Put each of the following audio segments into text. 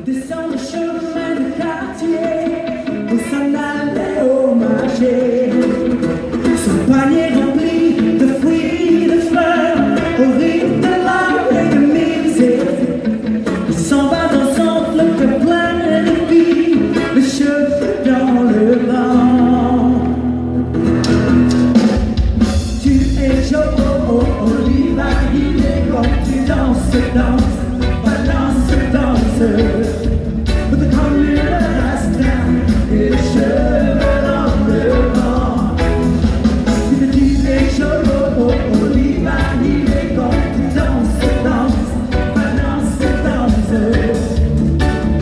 Descends le chemin de quartier où s'en allait au marché. Son panier rempli de fruits et de fleurs au rythme de l'art et de musique. Il s'en va dans son le cœur plein de vie, les cheveux dans le vent. Tu es Joe Oliva, il est quand tu danses, balance, danse. Comme une rasta et les cheveux dans le vent. Tu es Joe Oliva, il est quand tu danses, balance, danse.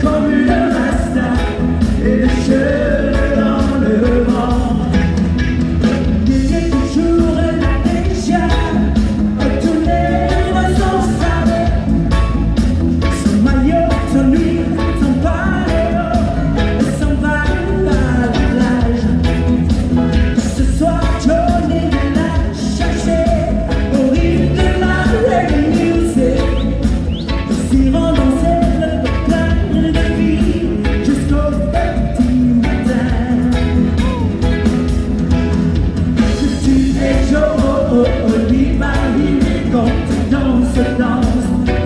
Comme une rasta et les cheveux dans le vent. Il est toujours là déjà, retourné dans son salon. Son maillot, son huile, son paléo, et s'en va à la plage. Ce soir, Johnny l'a cherché au rythme de la reggae music. Ils iront danser le plein de vie jusqu'au petit matin. Tu es Joe Oliva, il est quand tu danses,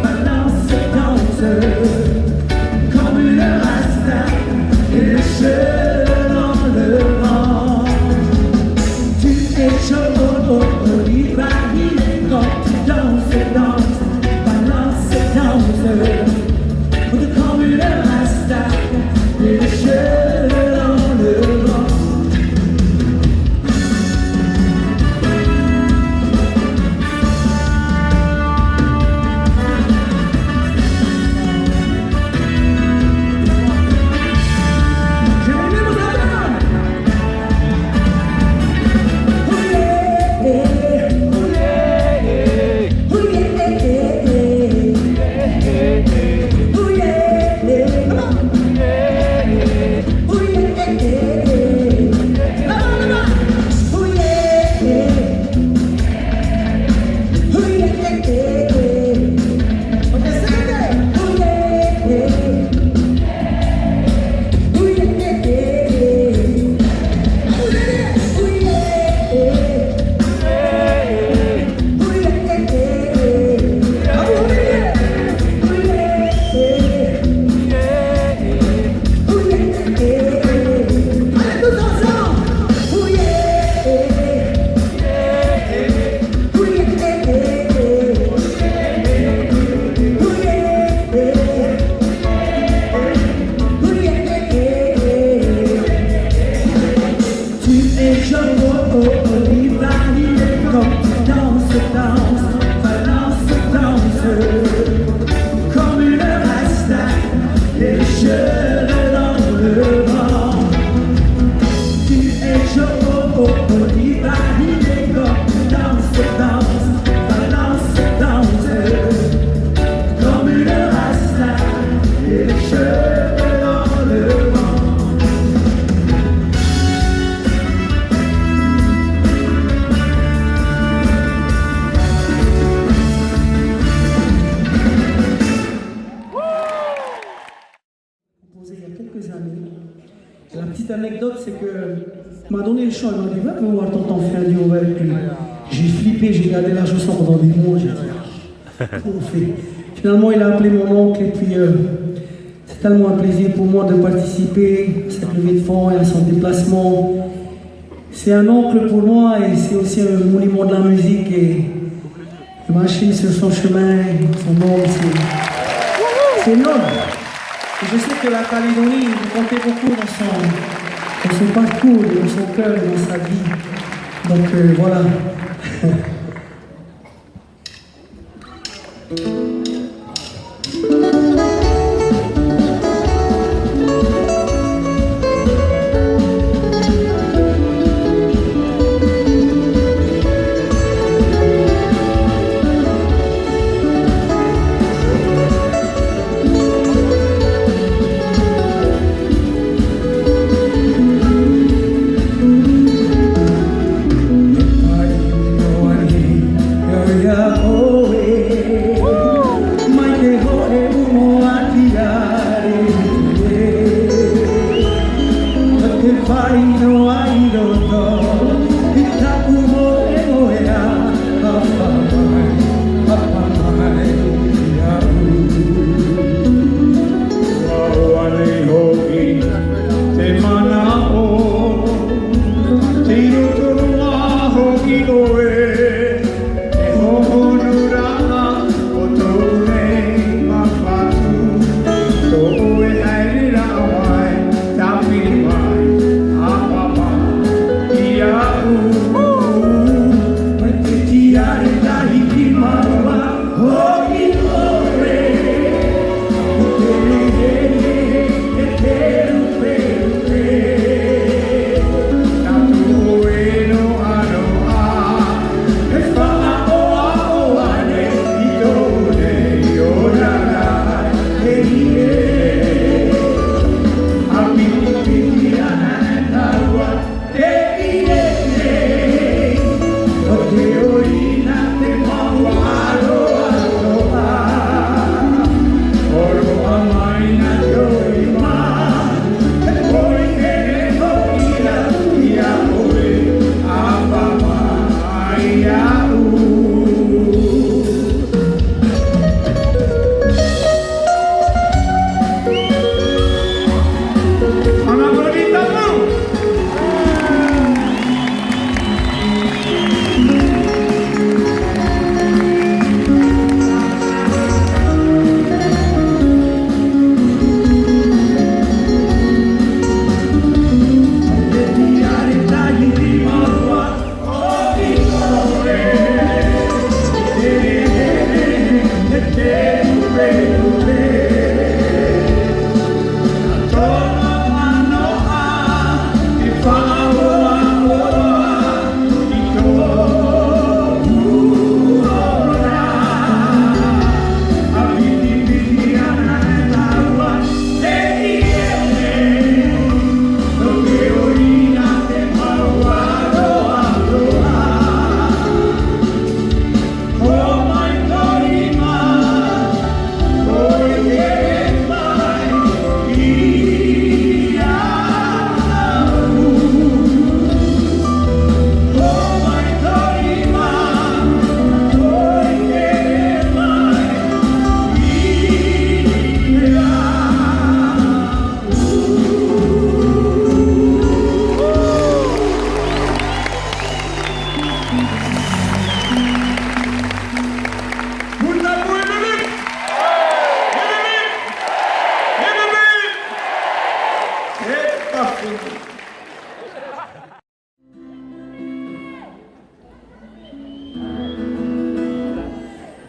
balance, danse. Comme une rasta et les cheveux dans le vent. Tu es Joe Oliva, il est quand tu danses, balance, danse. Comme une rasta et les cheveux dans le vent. La petite anecdote, c'est que il m'a donné le choix, il m'a dit va voir tonton faire un duo avec lui. J'ai flippé, j'ai gardé la chanson pendant des mois, j'ai dit comment on fait. Finalement, il a appelé mon oncle et puis c'est tellement un plaisir pour moi de participer à cette levée de fonds et à son déplacement. C'est un oncle pour moi et c'est aussi un monument de la musique et il m'a acheté sur son chemin, son nom, c'est noble. Et je sais que la Calédonie, il comptait beaucoup dans son parcours, dans son cœur, dans sa vie. Donc voilà.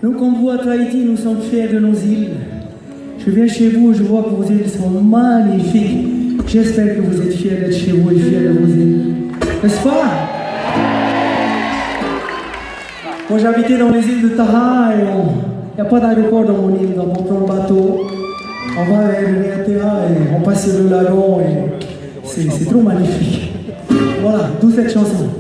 Nous, comme vous à Tahiti, nous sommes fiers de nos îles. Je viens chez vous et je vois que vos îles sont magnifiques. J'espère que vous êtes fiers d'être chez vous et fiers de vos îles. N'est-ce pas? Moi, j'habitais dans les îles de Taha et il n'y a pas d'aéroport dans mon île. Donc, on prend le bateau, on va vers Terra et on passe sur le lagon et c'est trop magnifique. Voilà, d'où cette chanson.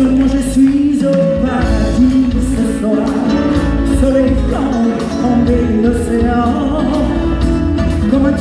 Moi je suis au paradis ce soir, soleil blanc, tombé l'océan, comme un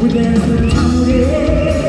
We dance with Tony.